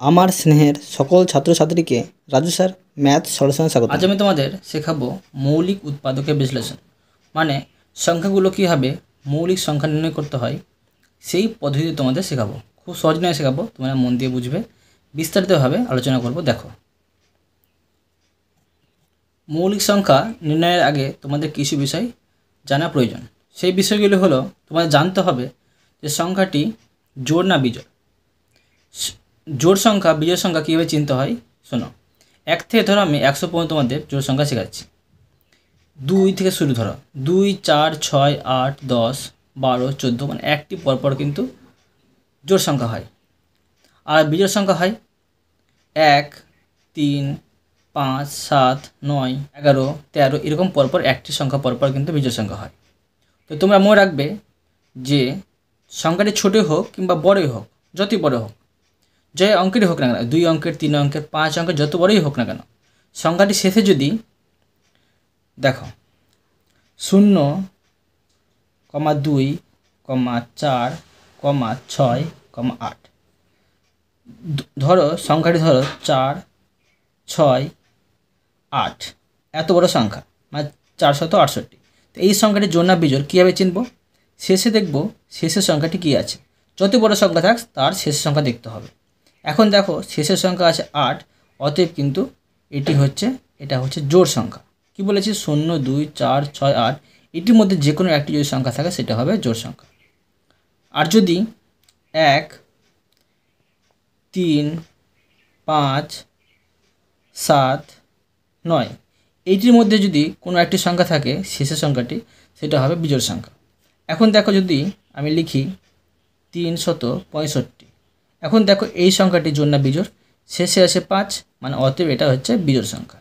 আমার স্নেহের সকল ছাত্রছাত্রীকে রাজু স্যার ম্যাথ সলিউশনে স্বাগত। আজ আমি তোমাদের শেখাবো মৌলিক উৎপাদকের বিশ্লেষণ, মানে সংখ্যাগুলো কীভাবে মৌলিক সংখ্যা নির্ণয় করতে হয় সেই পদ্ধতি তোমাদের শেখাবো। খুব সহজ নয় শেখাবো, তোমরা মন দিয়ে বুঝবে। বিস্তারিতভাবে আলোচনা করব। দেখো, মৌলিক সংখ্যা নির্ণয়ের আগে তোমাদের কিছু বিষয় জানা প্রয়োজন। সেই বিষয়গুলি হলো, তোমাদের জানতে হবে যে সংখ্যাটি জোড় না বিজোড়। জোড় সংখ্যা বিজোড় সংখ্যা কীভাবে চিনতে হয় শোনো। 1 থেকে ধরো আমি 100 পর্যন্ত তোমাদের জোড় সংখ্যা শেখাচ্ছি। 2 থেকে শুরু ধরো, 2, 4, 6, 8, 10, 12, 14, মানে একটি পরপর কিন্তু জোড় সংখ্যা হয়। আর বিজোড় সংখ্যা হয় 1, 3, 5, 7, 9, 11, 13 এরকম পরপর একটি সংখ্যা পরপর কিন্তু বিজোড় সংখ্যা হয়। তো তোমরা মনে রাখবে যে সংখ্যাটি ছোটোই হোক কিংবা বড়ই হোক, যতই বড় হোক, যে অঙ্কেরই হোক না কেন, 2 অঙ্কের, 3 অঙ্কের, 5 অঙ্কের, যত বড়ই হোক না কেন, সংখ্যাটি শেষে যদি দেখো 0, 2, 4, 6, 8, ধরো সংখ্যাটি ধরো 4, 6, 8, এত বড় সংখ্যা, মানে 468। তো এই সংখ্যাটি জোড় না বিজোড় কীভাবে চিনব? শেষে দেখব শেষের সংখ্যাটি কী আছে। যত বড় সংখ্যা থাক তার শেষের সংখ্যা দেখতে হবে। এখন দেখো শেষের সংখ্যা আছে 8, অতএব কিন্তু এটা হচ্ছে জোড় সংখ্যা। কি বলেছি? 0, 2, 4, 6, 8 এটির মধ্যে যে কোনো একটি যদি সংখ্যা থাকে সেটা হবে জোড় সংখ্যা। আর যদি 1, 3, 5, 7, 9 এইটির মধ্যে যদি কোনো একটি সংখ্যা থাকে শেষের সংখ্যাটি, সেটা হবে বিজোড় সংখ্যা। এখন দেখো যদি আমি লিখি 365, এখন দেখো এই সংখ্যাটি জোড় না বিজোড়? শেষে আছে 5, মানে অতএব এটা হচ্ছে বিজোড় সংখ্যা।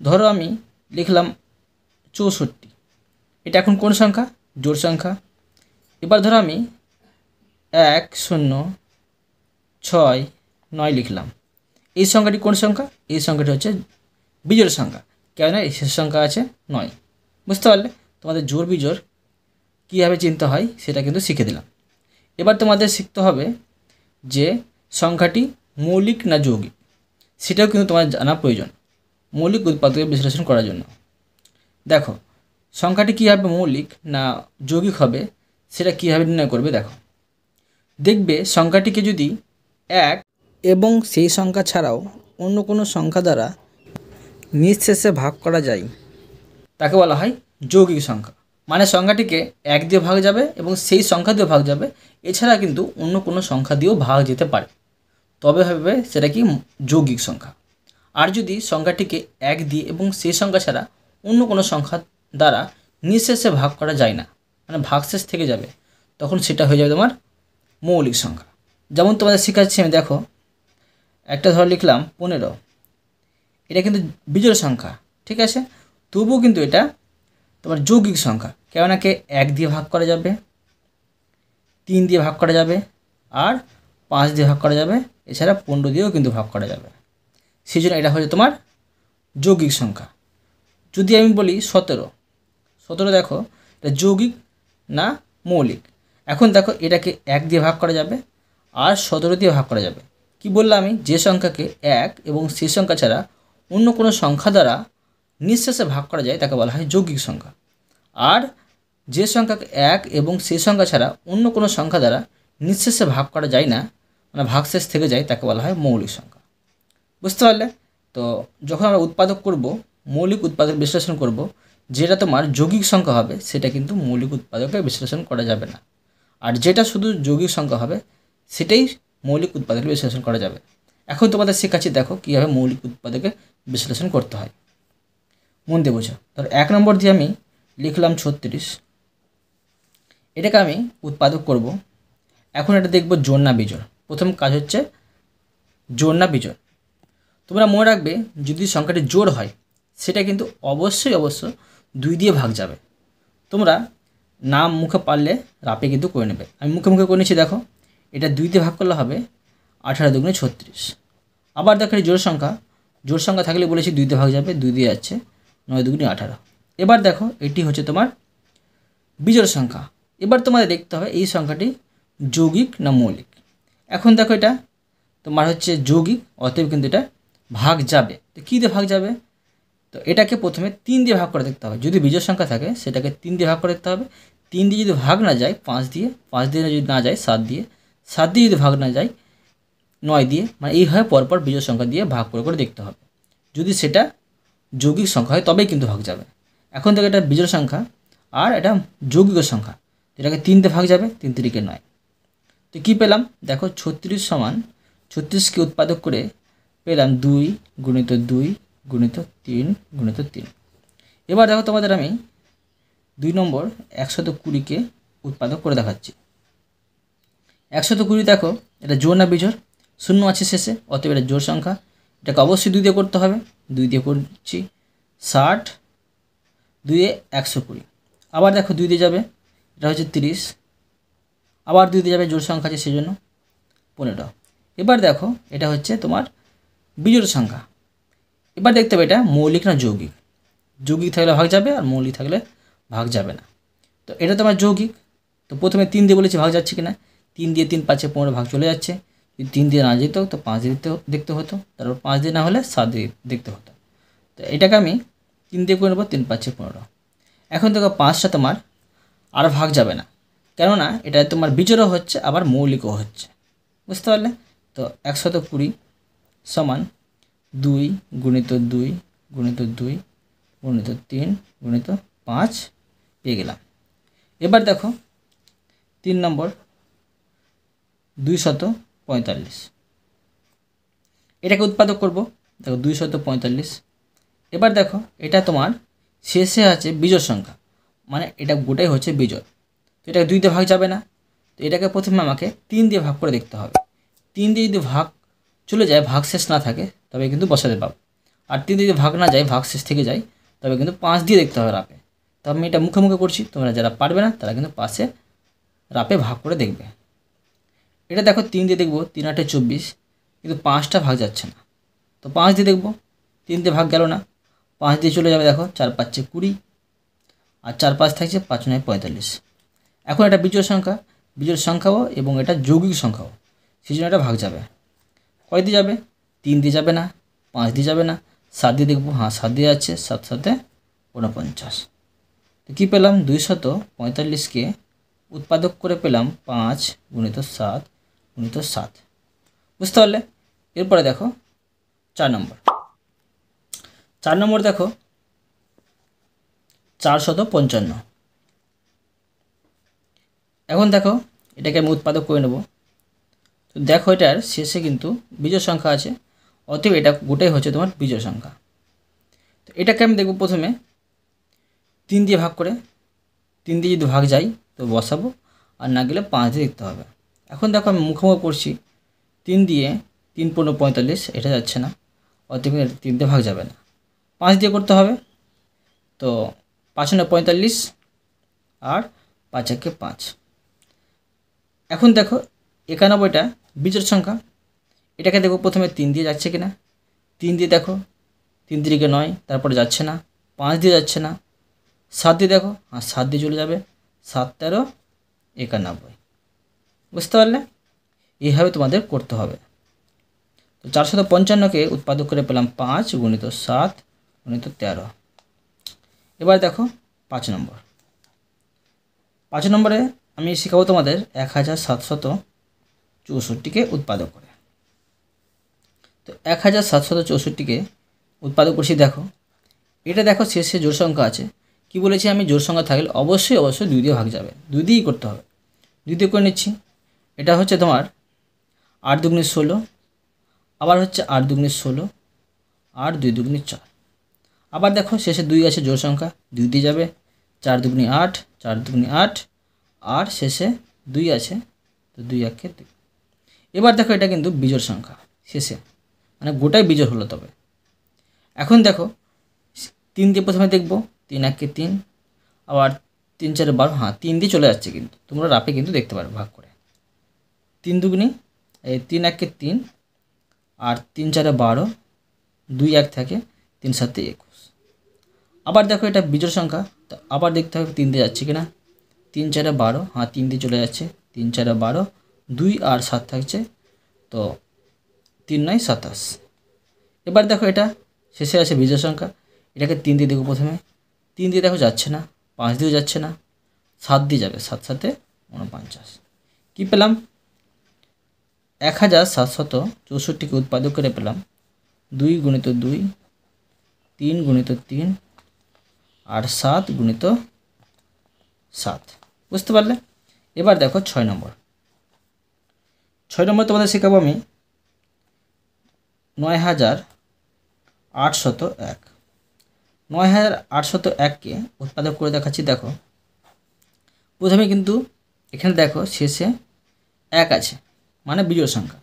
ধরো আমি লিখলাম 64, এটা এখন কোন সংখ্যা? জোড় সংখ্যা। এবার ধরো আমি 1, 0, 6, 9 লিখলাম, এই সংখ্যাটি কোন সংখ্যা? এই সংখ্যাটি হচ্ছে বিজোড় সংখ্যা, কেননা এই শেষ সংখ্যা আছে 9। বুঝতে পারলে? তোমাদের জোড় বিজোড় কীভাবে চিনতে হয় সেটা কিন্তু শিখে দিলাম। এবার তোমাদের শিখতে হবে যে সংখ্যাটি মৌলিক না যৌগিক, সেটাও কিন্তু তোমার জানা প্রয়োজন মৌলিক উৎপাদকের বিশ্লেষণ করার জন্য। দেখো সংখ্যাটি কীভাবে মৌলিক না যৌগিক হবে সেটা কীভাবে নির্ণয় করবে। দেখো, দেখবে সংখ্যাটিকে যদি 1 এবং সেই সংখ্যা ছাড়াও অন্য কোনো সংখ্যা দ্বারা নিঃশেষে ভাগ করা যায়, তাকে বলা হয় যৌগিক সংখ্যা। মানে সংখ্যাটিকে 1 দিয়ে ভাগ যাবে এবং সেই সংখ্যা দিয়েও ভাগ যাবে, এছাড়া কিন্তু অন্য কোনো সংখ্যা দিয়েও ভাগ যেতে পারে, তবে হবে সেটা কি যৌগিক সংখ্যা। আর যদি সংখ্যাটিকে 1 দিয়ে এবং সেই সংখ্যা ছাড়া অন্য কোনো সংখ্যা দ্বারা নিঃশেষে ভাগ করা যায় না, মানে ভাগশেষ থেকে যাবে, তখন সেটা হয়ে যাবে তোমার মৌলিক সংখ্যা। যেমন তোমাদের শেখাচ্ছি আমি, দেখো একটা ধর লিখলাম 15, এটা কিন্তু বিজোড় সংখ্যা, ঠিক আছে, তবুও কিন্তু এটা তোমার যৌগিক সংখ্যা, কেননা 1 দিয়ে ভাগ করা যাবে, 3 দিয়ে ভাগ করা যাবে, আর 5 দিয়ে ভাগ করা যাবে, এছাড়া 15 দিয়েও কিন্তু ভাগ করা যাবে। সেই জন্য এটা হচ্ছে তোমার যৌগিক সংখ্যা। যদি আমি বলি 17, দেখো এটা যৌগিক না মৌলিক? এখন দেখো এটাকে 1 দিয়ে ভাগ করা যাবে আর 17 দিয়ে ভাগ করা যাবে। কি বললাম আমি? যে সংখ্যাকে 1 এবং সেই সংখ্যা ছাড়া অন্য কোনো সংখ্যা দ্বারা নিঃশেষে ভাগ করা যায় তাকে বলা হয় যৌগিক সংখ্যা। আর যে সংখ্যাকে 1 এবং সেই সংখ্যা ছাড়া অন্য কোনো সংখ্যা দ্বারা নিঃশেষে ভাগ করা যায় না, মানে ভাগশেষ থেকে যায়, তাকে বলা হয় মৌলিক সংখ্যা। বুঝতে পারলে? তো যখন আমরা উৎপাদক করব, মৌলিক উৎপাদক বিশ্লেষণ করব, যেটা তোমার যৌগিক সংখ্যা হবে সেটা কিন্তু মৌলিক উৎপাদকে বিশ্লেষণ করা যাবে না। আর যেটা শুধু যৌগিক সংখ্যা হবে সেটাই মৌলিক উৎপাদকে বিশ্লেষণ করা যাবে। এখন তোমাদের শেখাচ্ছি, দেখো কীভাবে মৌলিক উৎপাদকে বিশ্লেষণ করতে হয়। মন দিয়ে বোঝো। ধর 1 নম্বর দিয়ে আমি লিখলাম 36, এটাকে আমি উৎপাদক করব। এখন এটা দেখব জোড় না বিজোড়। প্রথম কাজ হচ্ছে জোড় না বিজোড়। তোমরা মনে রাখবে যদি সংখ্যাটি জোড় হয় সেটা কিন্তু অবশ্যই 2 দিয়ে ভাগ যাবে। তোমরা নাম মুখে পারলে রাপে কিন্তু করে নেবে। আমি মুখে মুখে করে নিচ্ছি। দেখো এটা 2 দিয়ে ভাগ করলে হবে 18 দুগুণে 36। আবার দেখো জোড় সংখ্যা থাকলে বলেছি 2 দিয়ে ভাগ যাবে, 2 দিয়ে যাচ্ছে, 9 দুগুণে 18। এবার দেখো এটি হচ্ছে তোমার বিজোড় সংখ্যা। এবার তোমাদের দেখতে হবে এই সংখ্যাটি যৌগিক না মৌলিক। এখন দেখো এটা তোমার হচ্ছে যৌগিক, অতএব কিন্তু এটা ভাগ যাবে। তো কী দিয়ে ভাগ যাবে? তো এটাকে প্রথমে 3 দিয়ে ভাগ করে দেখতে হবে। যদি বিজোড় সংখ্যা থাকে সেটাকে 3 দিয়ে ভাগ করে দেখতে হবে। 3 দিয়ে যদি ভাগ না যায় 5 দিয়ে, 5 দিয়ে যদি না যায় 7 দিয়ে, 7 দিয়ে যদি ভাগ না যায় 9 দিয়ে, মানে এইভাবে পরপর বিজোড় সংখ্যা দিয়ে ভাগ করে করে দেখতে হবে। যদি সেটা যৌগিক সংখ্যা হয় তবেই কিন্তু ভাগ যাবে। এখন থেকে এটা বিজোড় সংখ্যা আর এটা যৌগিক সংখ্যা, এটাকে 3 দিয়ে ভাগ যাবে, 3 3 9। তো কী পেলাম দেখো, 36 সমান 36কে উৎপাদক করে পেলাম 2 গুণিত 2 গুণিত 3 গুণিত 3। এবার দেখো তোমাদের আমি 2 নম্বর 120কে উৎপাদক করে দেখাচ্ছি। 120 দেখো এটা জোড় না বিজোড়? শূন্য আছে শেষে, অতএব এটা জোড় সংখ্যা। এটাকে অবশ্যই 2 দিয়ে করতে হবে, 2 দিয়ে করছি 60, 2 এ 120। আবার দেখো 2 দিয়ে যাবে, এটা হচ্ছে 30, আবার 2 দিয়ে যাবে, জোড় সংখ্যা আছে সেই জন্য 15। এবার দেখো এটা হচ্ছে তোমার বিজোড় সংখ্যা। এবার দেখতে হবে এটা মৌলিক না যৌগিক। যৌগিক থাকলে ভাগ যাবে আর মৌলিক থাকলে ভাগ যাবে না। তো এটা তোমার যৌগিক, তো প্রথমে 3 দিয়ে বলেছি ভাগ যাচ্ছে কিনা, 3 দিয়ে 3 5 15 ভাগ চলে যাচ্ছে। যদি 3 দিয়ে না যেত তো 5 দিয়ে দেখতে হতো, তারপর 5 দিয়ে না হলে 7 দিয়ে দেখতে হতো। তো এটাকে আমি 3 দিয়ে করে নেবো, 3 5 15। এখন দেখো 5টা তোমার আর ভাগ যাবে না, কেননা এটা তোমার বিজোড়ও হচ্ছে আবার মৌলিকও হচ্ছে, বুঝতে পারলে? তো 120 সমান 2 গুণিত 2 গুণিত 2 গুণিত 3 গুণিত 5 পেয়ে গেলাম। এবার দেখো 3 নম্বর 245, এটাকে উৎপাদক করব। দেখো 245। এবার দেখো এটা তোমার শেষে আছে বিজোড় সংখ্যা, মানে এটা গোটাই হচ্ছে বিজোড়। তো এটাকে 2 দিয়ে ভাগ যাবে না, তো এটাকে প্রথমে আমাকে 3 দিয়ে ভাগ করে দেখতে হবে। 3 দিয়ে যদি ভাগ চলে যায়, ভাগ শেষ না থাকে, তবে কিন্তু বসাতে পাবো। আর 3 দিয়ে যদি ভাগ না যায়, ভাগ শেষ থেকে যায়, তবে কিন্তু 5 দিয়ে দেখতে হবে রাপে। তো আমি এটা মুখে মুখে করছি, তোমরা যারা পারবে না তারা কিন্তু পাশে রাপে ভাগ করে দেখবে। এটা দেখো 3 দিয়ে দেখবো, 3 8 24, কিন্তু 5টা ভাগ যাচ্ছে না। তো 5 দিয়ে দেখবো, 3 দিয়ে ভাগ গেল না, 5 দিয়ে চলে যাবে। দেখো 4 5 20, আর 4 5 থাকছে 5 9 45। এখন এটা বিজোড় সংখ্যা, বিজোড় সংখ্যাও এবং এটা যৌগিক সংখ্যাও, সেই জন্য এটা ভাগ যাবে। কয় দিয়ে যাবে? 3 দিয়ে যাবে না, 5 দিয়ে যাবে না, 7 দিয়ে দেখবো, হ্যাঁ 7 দিয়ে যাচ্ছে, 7 7 49। তো কী পেলাম? 245কে উৎপাদক করে পেলাম 5 গুণিত 7 গুণিত 7, বুঝতে পারলে? এরপরে দেখো 4 নম্বর। 4 নম্বর দেখো 455। এখন দেখো এটাকে আমি উৎপাদক করে নেব। তো দেখো এটার শেষে কিন্তু বিজোড় সংখ্যা আছে, অতএব এটা গোটাই হচ্ছে তোমার বিজোড় সংখ্যা। তো এটাকে আমি দেখব প্রথমে 3 দিয়ে ভাগ করে, 3 দিয়ে যদি ভাগ যাই তো বসাবো, আর না গেলে 5 দিয়ে দেখতে হবে। এখন দেখো আমি মুখোমুখি করছি, 3 দিয়ে 3 15 45, এটা যাচ্ছে না, অতএব 3 দিয়ে ভাগ যাবে না, 5 দিয়ে করতে হবে। তো 5 9 45 আর 5 1 5। এখন দেখো 91টা বিজোড় সংখ্যা, এটাকে দেখো প্রথমে 3 দিয়ে যাচ্ছে কিনা, 3 দিয়ে দেখো, 3 3 9, তারপরে যাচ্ছে না, 5 দিয়ে যাচ্ছে না, 7 দিয়ে দেখো, আর 7 দিয়ে চলে যাবে, 7 13 91, বুঝতে পারলে? এইভাবে তোমাদের করতে হবে। তো 455কে উৎপাদক করে পেলাম 5 গুণিত 7 গুণিত 13। এবার দেখো 5 নম্বর। 5 নম্বরে আমি শেখাবো তোমাদের 1764কে উৎপাদক করে। তো 1764কে উৎপাদক করছি। দেখো এটা দেখো শেষে জোড় সংখ্যা আছে, কি বলেছি আমি? জোড় সংখ্যা থাকলে অবশ্যই 2 দিয়ে ভাগ যাবে, 2 দিয়েই করতে হবে। 2 দিয়ে করে নিচ্ছি। এটা হচ্ছে তোমার 8 দুগুণে 16, আবার হচ্ছে 8 দুগুণে 16, আর 2 দুগুণে 4। আবার দেখো শেষে 2 আছে, জোড় সংখ্যা, 2 দিয়ে যাবে, 4 দুগুণে 8, 4 দুগুণে 8, আর শেষে 2 আছে, তো 2 1 2। এবার দেখো এটা কিন্তু বিজোড় সংখ্যা শেষে, মানে গোটাই বিজোড় হলো। তবে এখন দেখো 3 দিয়ে প্রথমে দেখবো, 3 1 3, আবার 3 4 12, হ্যাঁ 3 দিয়ে চলে যাচ্ছে, কিন্তু তোমরা রাপে কিন্তু দেখতে পারো ভাগ করে। 3 দুগুণে 3 1 3, আর 3 4 12, 2 1 থাকে, 3 7 21। আবার দেখো এটা বিজোড় সংখ্যা, তো আবার দেখতে হবে 3 দিয়ে যাচ্ছে কিনা, 3 4 12, হ্যাঁ 3 দিয়ে চলে যাচ্ছে, 3 4 12, 2 আর 7 থাকছে, তো 3 9 27। এবার দেখো এটা শেষে আছে বিজোড় সংখ্যা, এটাকে 3 দিয়ে দেখো। প্রথমে 3 দিয়ে দেখো যাচ্ছে না, 5 দিয়েও যাচ্ছে না, 7 দিয়ে যাবে, 7 7 49। কী পেলাম? 1764কে উৎপাদক করে পেলাম 2 × 2, 3 × 3 আর 7 × 7। বুঝতে পারলে? এবার দেখো 6 নম্বর। 6 নম্বর তোমাদের শেখাবো আমি 9801। 9801কে উৎপাদক করে দেখাচ্ছি। দেখো প্রথমে কিন্তু এখানে দেখো শেষে 1 আছে, মানে বিজোড় সংখ্যা।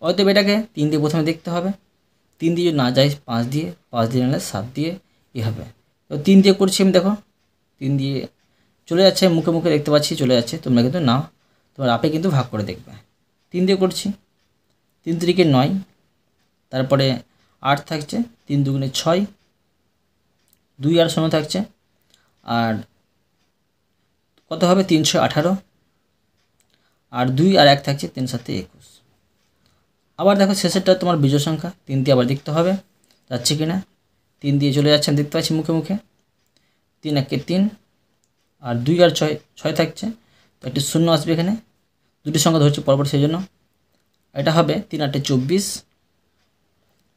অতএব এটাকে 3 দিয়ে প্রথমে দেখতে হবে। 3 দিয়ে যদি না যায় 5 দিয়ে, 5 দিয়ে নাহলে 7 দিয়ে হবে। তো 3 দিয়ে করছি আমি। দেখো 3 দিয়ে চলে যাচ্ছে, মুখে মুখে দেখতে পাচ্ছি চলে যাচ্ছে। তোমরা কিন্তু না, তোমার আপে কিন্তু ভাগ করে দেখবে। 3 দিয়ে করছি, 3 3 9, তারপরে 8 থাকছে, 3 2 6, 2 আর 0 থাকছে, আর কত হবে 318, আর 2 আর 1 থাকছে, 3 7 21। আবার দেখো শেষেরটা তোমার বিজোড় সংখ্যা, 3 দিয়ে আবার দেখতে হবে যাচ্ছে কি না। 3 দিয়ে চলে যাচ্ছে, দেখতে পাচ্ছি মুখে মুখে। 3 1 3, আর 2 আর 6 6 থাকছে, তো একটি 0 আসবে এখানে। দুটি সংখ্যা ধরছি পরপর, সেই জন্য এটা হবে 3 8 24,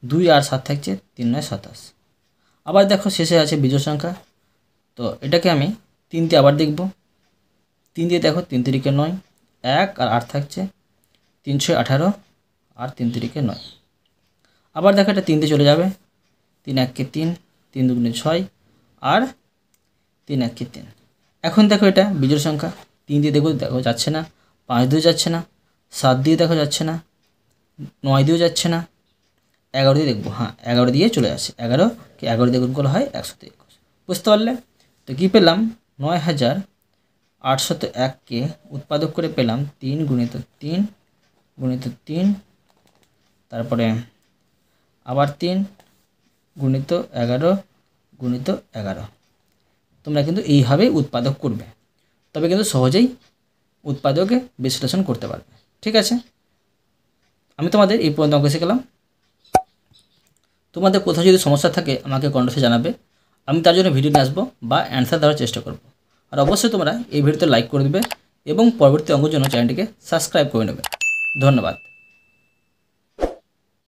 2 আর 7 থাকছে, 3 9 27। আবার দেখো শেষে আছে বিজোড় সংখ্যা, তো এটাকে আমি 3 দিয়ে আবার দেখব। 3 দিয়ে দেখো 3 3 9, 1 আর 8 থাকছে, 3 6 18, আর 3 3 9। আবার দেখো এটা 3 দিয়ে চলে যাবে, 3 1 3, 3 2 6, আর 3 1 3। এখন দেখো এটা বিজোড় সংখ্যা, 3 দিয়ে দেখো যাচ্ছে না, 5 দিয়ে যাচ্ছে না, 7 দিয়ে দেখো যাচ্ছে না, 9 দিয়েও যাচ্ছে না, 11 দিয়ে দেখবো। হ্যাঁ, 11 দিয়ে চলে আসে। 11কে 11 দিয়ে গুণ করা হয় 121। বুঝতে পারলে? তো কী পেলাম? 9801কে উৎপাদক করে পেলাম 3 × 3 × 3, তারপরে আবার 3 × 11 × 11। তোমরা কিন্তু এইভাবেই উৎপাদক করবে, তবে কিন্তু সহজেই উৎপাদকে বিশ্লেষণ করতে পারবে। ঠিক আছে, আমি তোমাদের এই পর্যন্ত অঙ্ক শেখালাম। তোমাদের কোথাও যদি সমস্যা থাকে আমাকে কমেন্টে জানাবে, আমি তার জন্য ভিডিও নিয়ে আসবো বা অ্যান্সার দেওয়ার চেষ্টা করব। আর অবশ্যই তোমরা এই ভিডিওতে লাইক করে দেবে এবং পরবর্তী অঙ্কের জন্য চ্যানেলটিকে সাবস্ক্রাইব করে নেবে। ধন্যবাদ।